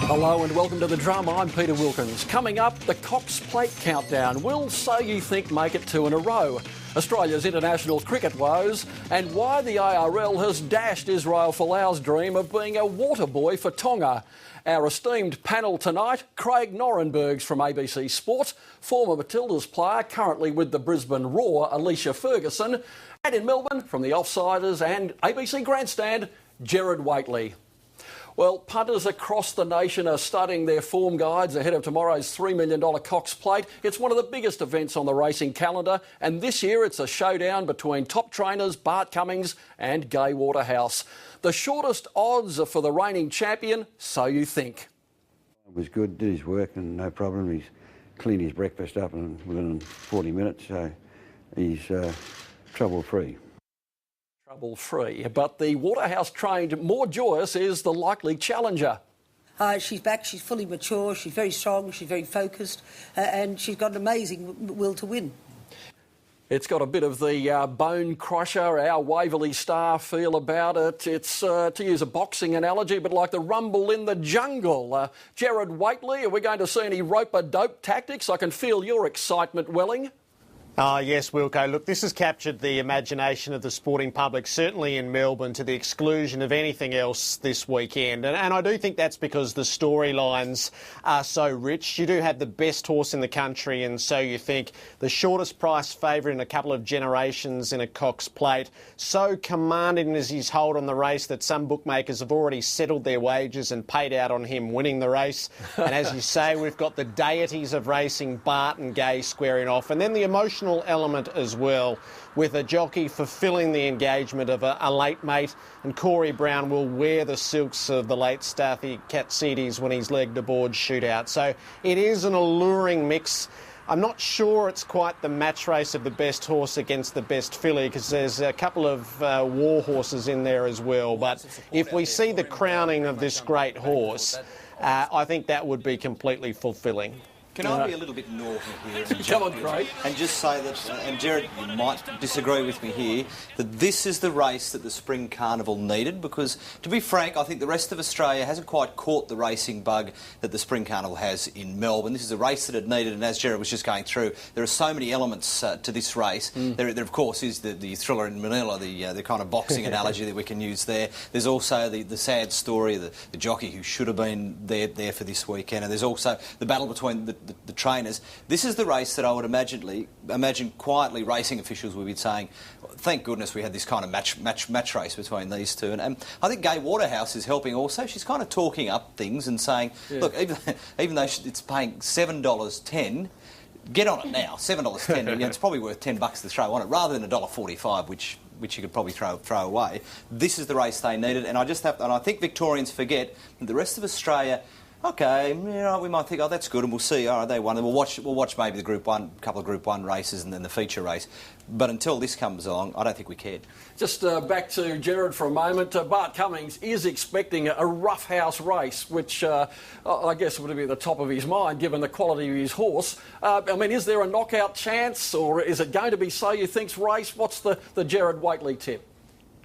Hello and welcome to The Drum. I'm Peter Wilkins. Coming up, the Cox Plate Countdown. Will So You Think make it 2 in a row? Australia's international cricket woes and why the ARL has dashed Israel Folau's dream of being a water boy for Tonga. Our esteemed panel tonight, Craig Norenbergs from ABC Sport, former Matildas player, currently with the Brisbane Roar, Alicia Ferguson, and in Melbourne, from the Offsiders and ABC Grandstand, Gerard Whateley. Well, punters across the nation are studying their form guides ahead of tomorrow's $3 million Cox Plate. It's one of the biggest events on the racing calendar, and this year it's a showdown between top trainers Bart Cummings and Gai Waterhouse. The shortest odds are for the reigning champion, So You Think. It was good, did his work and no problem. He's cleaned his breakfast up within 40 minutes, so he's trouble-free. Trouble-free, but the Waterhouse-trained More Joyous is the likely challenger. She's back, she's fully mature, she's very strong, she's very focused, and she's got an amazing will to win. It's got a bit of the bone crusher, our Waverley star feel about it. It's, to use a boxing analogy, but like the rumble in the jungle. Gerard Whateley, are we going to see any rope-a-dope tactics? I can feel your excitement welling. Yes, Wilco. Look, this has captured the imagination of the sporting public, certainly in Melbourne, to the exclusion of anything else this weekend. And I do think that's because the storylines are so rich. You do have the best horse in the country, and So You Think, the shortest price favourite in a couple of generations in a Cox Plate. So commanding is his hold on the race that some bookmakers have already settled their wagers and paid out on him winning the race. And as you say, we've got the deities of racing, Bart and Gai, squaring off. And then the emotional element as well, with a jockey fulfilling the engagement of a late mate, and Corey Brown will wear the silks of the late Staffy Katsides when he's legged aboard Shootout. So it is an alluring mix. I'm not sure it's quite the match race of the best horse against the best filly, because there's a couple of war horses in there as well. But if we see the crowning of this great horse, I think that would be completely fulfilling. Can I be a little bit naughty here? Come on, Craig. And just say that, and Gerard, you might disagree with me here, that this is the race that the Spring Carnival needed, because, to be frank, I think the rest of Australia hasn't quite caught the racing bug that the Spring Carnival has in Melbourne. This is a race that it needed, and as Gerard was just going through, there are so many elements to this race. There, of course, is the thriller in Manila, the kind of boxing analogy that we can use there. There's also the sad story, the jockey who should have been there for this weekend, and there's also the battle between the trainers. This is the race that I would imagine quietly racing officials would be saying, thank goodness we had this kind of match race between these two. And I think Gai Waterhouse is helping also. She's kind of talking up things and saying, look, even though it's paying $7.10, get on it now. $7.10, it's probably worth $10 to throw on it, rather than $1.45, which you could probably throw away. This is the race they needed, and I think Victorians forget that the rest of Australia, okay, we might think, oh, that's good, and we'll see. All right, they won. And we'll watch maybe the couple of Group 1 races and then the feature race. But until this comes along, I don't think we cared. Just back to Gerard for a moment. Bart Cummings is expecting a roughhouse race, which I guess would be at the top of his mind, given the quality of his horse. I mean, is there a knockout chance, or is it going to be So You Think's race? What's the Gerard Whateley tip?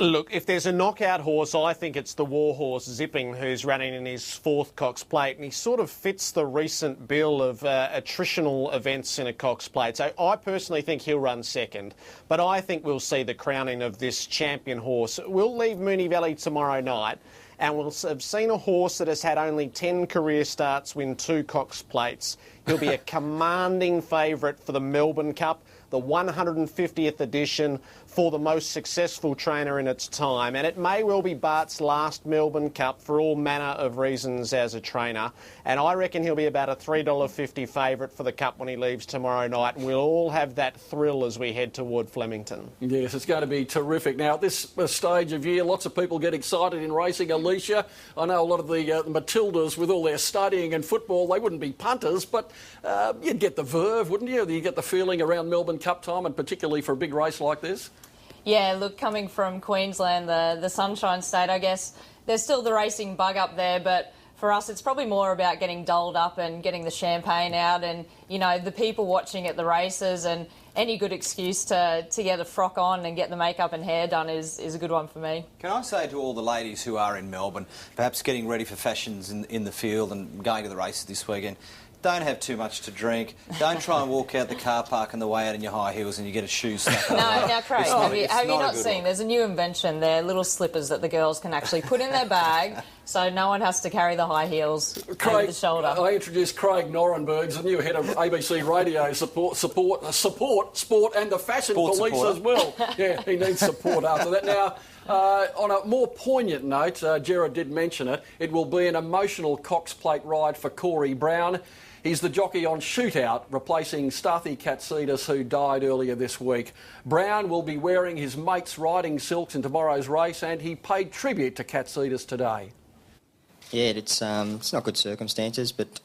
Look, if there's a knockout horse, I think it's the war horse Zipping, who's running in his 4th Cox Plate, and he sort of fits the recent bill of attritional events in a Cox Plate. So I personally think he'll run second, but I think we'll see the crowning of this champion horse. We'll leave Moonee Valley tomorrow night, and we'll have seen a horse that has had only 10 career starts win 2 Cox Plates. He'll be a commanding favourite for the Melbourne Cup, the 150th edition, for the most successful trainer in its time. And it may well be Bart's last Melbourne Cup for all manner of reasons as a trainer. And I reckon he'll be about a $3.50 favourite for the Cup when he leaves tomorrow night. And we'll all have that thrill as we head toward Flemington. Yes, it's going to be terrific. Now, at this stage of year, lots of people get excited in racing. Alicia, I know a lot of the Matildas, with all their studying and football, they wouldn't be punters, but you'd get the verve, wouldn't you? You get the feeling around Melbourne Cup time, and particularly for a big race like this. Yeah, look, coming from Queensland, the Sunshine State, I guess there's still the racing bug up there, but for us, it's probably more about getting dolled up and getting the champagne out and, you know, the people watching at the races, and any good excuse to get a frock on and get the makeup and hair done is a good one for me. Can I say to all the ladies who are in Melbourne, perhaps getting ready for fashions in the field and going to the races this weekend, don't have too much to drink. Don't try and walk out the car park on the way out in your high heels and you get a shoe stuck on. Now, Craig, have you not seen? There's a new invention. They're little slippers that the girls can actually put in their bag, so no one has to carry the high heels over the shoulder. I introduced Craig Norenbergs, the new head of ABC Radio support, sport and the fashion police as well. Yeah, he needs support after that. Now, on a more poignant note, Gerard did mention it, it will be an emotional Cox Plate ride for Corey Brown. He's the jockey on Shootout, replacing Starthy Katsidis, who died earlier this week. Brown will be wearing his mate's riding silks in tomorrow's race, and he paid tribute to Katsidis today. Yeah, it's not good circumstances, but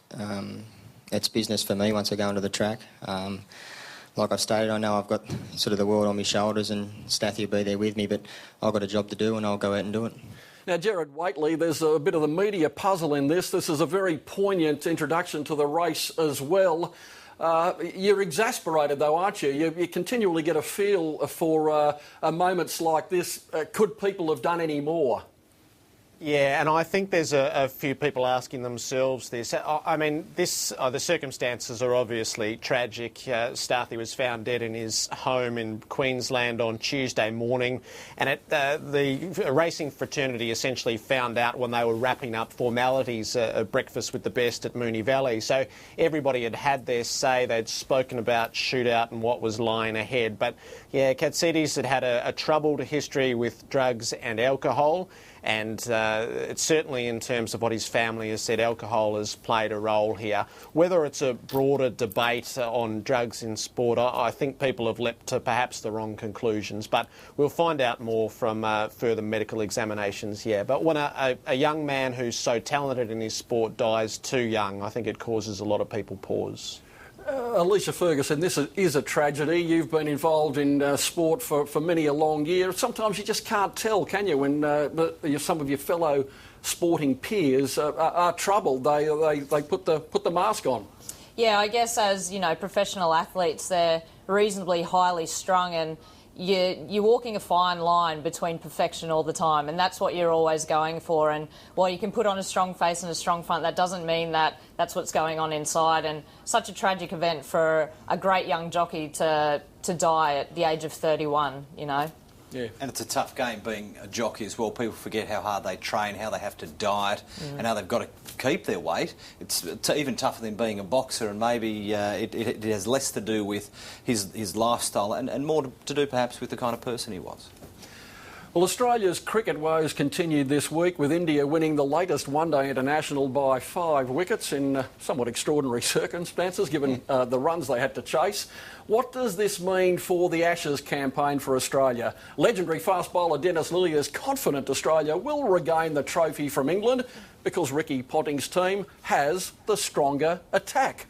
it's business for me once I go onto the track. Like I've stated, I know I've got sort of the world on my shoulders and Stathy will be there with me, but I've got a job to do and I'll go out and do it. Now, Gerard Whateley, there's a bit of the media puzzle in this. This is a very poignant introduction to the race as well. You're exasperated, though, aren't you? You continually get a feel for moments like this. Could people have done any more? Yeah, and I think there's a few people asking themselves this. I mean, the circumstances are obviously tragic. Starthy was found dead in his home in Queensland on Tuesday morning, and the racing fraternity essentially found out when they were wrapping up formalities, a breakfast with the best at Moonee Valley. So everybody had their say. They'd spoken about Shootout and what was lying ahead. But yeah, Katsidis had a troubled history with drugs and alcohol. And it's certainly, in terms of what his family has said, alcohol has played a role here. Whether it's a broader debate on drugs in sport, I think people have leapt to perhaps the wrong conclusions. But we'll find out more from further medical examinations, yeah. But when a young man who's so talented in his sport dies too young, I think it causes a lot of people pause. Alicia Ferguson, this is a tragedy. You've been involved in sport for many a long year. Sometimes you just can't tell, can you, when some of your fellow sporting peers are troubled. They put the mask on. Yeah, I guess as, you know, professional athletes, they're reasonably highly strung, and you're walking a fine line between perfection all the time, and that's what you're always going for. And while you can put on a strong face and a strong front, that doesn't mean that that's what's going on inside. And such a tragic event for a great young jockey to die at the age of 31, you know. Yeah. And it's a tough game being a jockey as well. People forget how hard they train, how they have to diet, and how they've got to keep their weight. It's even tougher than being a boxer, and maybe it has less to do with his lifestyle and more to do perhaps with the kind of person he was. Well, Australia's cricket woes continued this week, with India winning the latest one-day international by 5 wickets in somewhat extraordinary circumstances, given the runs they had to chase. What does this mean for the Ashes campaign for Australia? Legendary fast bowler Dennis Lillee is confident Australia will regain the trophy from England because Ricky Ponting's team has the stronger attack.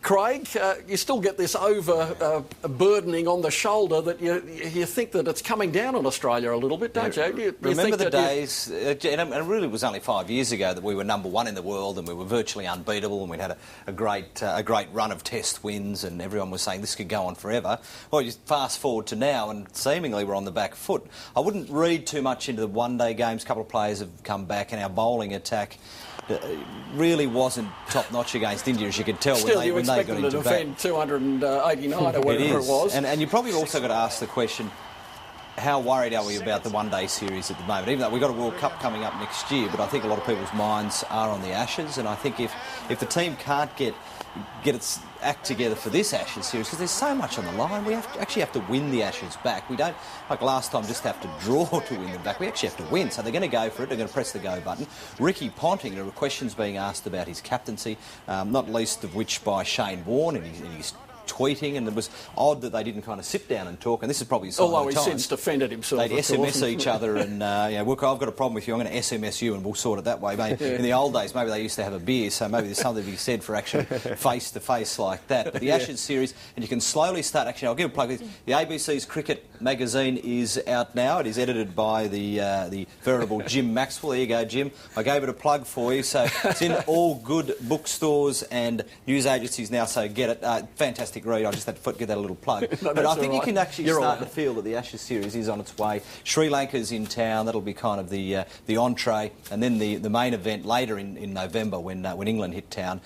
Craig, you still get this burdening on the shoulder that you think that it's coming down on Australia a little bit, don't you? Remember the days, and it really was only 5 years ago that we were #1 in the world and we were virtually unbeatable and we'd had a great run of test wins and everyone was saying this could go on forever. Well, you fast forward to now and seemingly we're on the back foot. I wouldn't read too much into the one-day games. A couple of players have come back and our bowling attack really wasn't top-notch against India, as you could tell. Still, when they got into to defend 289 or whatever it was. And you probably also got to ask the question, how worried are we about the one-day series at the moment? Even though we've got a World Cup coming up next year, but I think a lot of people's minds are on the Ashes, and I think if the team can't get its act together for this Ashes series, because there's so much on the line, we actually have to win the Ashes back. We don't, like last time, just have to draw to win them back. We actually have to win. So they're going to go for it. They're going to press the go button. Ricky Ponting, there are questions being asked about his captaincy, not least of which by Shane Warne in his tweeting, and it was odd that they didn't kind of sit down and talk, and this is probably a sign Although of he the since times. defended himself. They'd SMS each other and, look, I've got a problem with you, I'm going to SMS you and we'll sort it that way. In the old days, maybe they used to have a beer, so maybe there's something to be said for actually face-to-face like that. But the Ashes series, and you can slowly start, actually, I'll give a plug. The ABC's Cricket magazine is out now. It is edited by the veritable Jim Maxwell. There you go, Jim. I gave it a plug for you. So it's in all good bookstores and news agencies now, so get it. Fantastic read. I just had to give that a little plug. No, but I think you can actually start right. to feel that the Ashes series is on its way. Sri Lanka's in town. That'll be kind of the entree, and then the main event later in November when England hit town.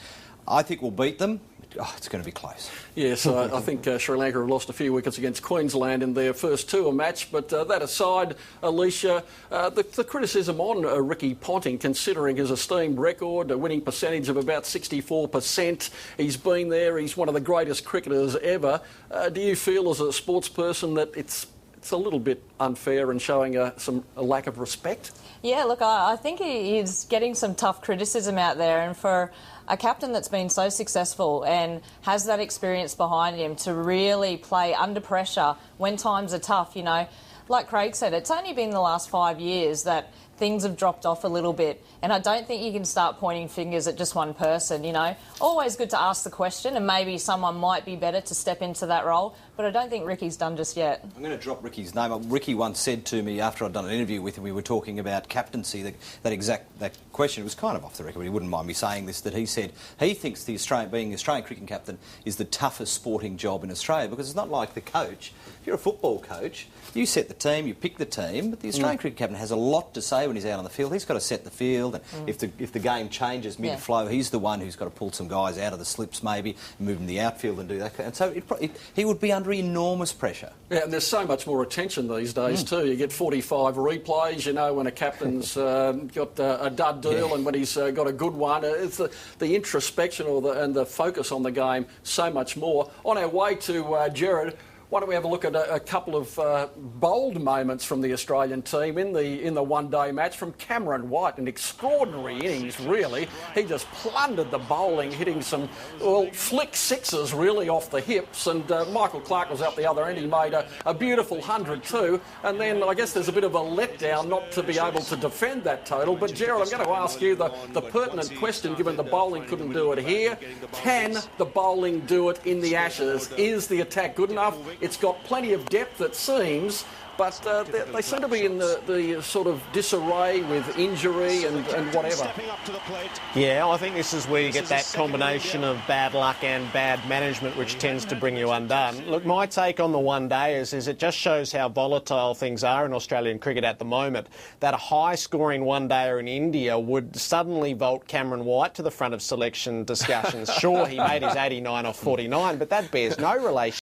I think we'll beat them. Oh, it's going to be close. Yes, I think Sri Lanka have lost a few wickets against Queensland in their first tour match. But that aside, Alicia, the criticism on Ricky Ponting, considering his esteemed record, a winning percentage of about 64%, he's been there, he's one of the greatest cricketers ever. Do you feel as a sports person that it's a little bit unfair and showing a lack of respect? Yeah, look, I think he is getting some tough criticism out there, and for a captain that's been so successful and has that experience behind him to really play under pressure when times are tough, like Craig said, it's only been the last 5 years that things have dropped off a little bit, and I don't think you can start pointing fingers at just one person, Always good to ask the question, and maybe someone might be better to step into that role, but I don't think Ricky's done just yet. I'm going to drop Ricky's name. Ricky once said to me after I'd done an interview with him, we were talking about captaincy, that question, it was kind of off the record, but he wouldn't mind me saying this, that he said he thinks being the Australian cricket captain is the toughest sporting job in Australia, because it's not like the coach. If you're a football coach, you set the team, you pick the team, but the Australian cricket captain has a lot to say when he's out on the field. He's got to set the field, and if the game changes mid-flow, he's the one who's got to pull some guys out of the slips maybe, move in the outfield and do that. And so he would be under enormous pressure. Yeah, and there's so much more attention these days too. You get 45 replays, when a captain's got a dud deal and when he's got a good one. It's the introspection and the focus on the game so much more. On our way to Gerard, why don't we have a look at a couple of bold moments from the Australian team in the one-day match from Cameron White. An extraordinary innings, really. He just plundered the bowling, hitting some, flick sixes really off the hips. And Michael Clarke was out the other end. He made a beautiful 100 too. And then I guess there's a bit of a letdown not to be able to defend that total. But Gerard, I'm going to ask you the pertinent question, given the bowling couldn't do it here. Can the bowling do it in the Ashes? Is the attack good enough? It's got plenty of depth, it seems, but they seem to be in the sort of disarray with injury and whatever. Yeah, I think this is where you get that combination of bad luck and bad management, which tends to bring you undone. Look, my take on the one day is it just shows how volatile things are in Australian cricket at the moment, that a high-scoring one-dayer in India would suddenly vault Cameron White to the front of selection discussions. Sure, he made his 89 off 49, but that bears no relation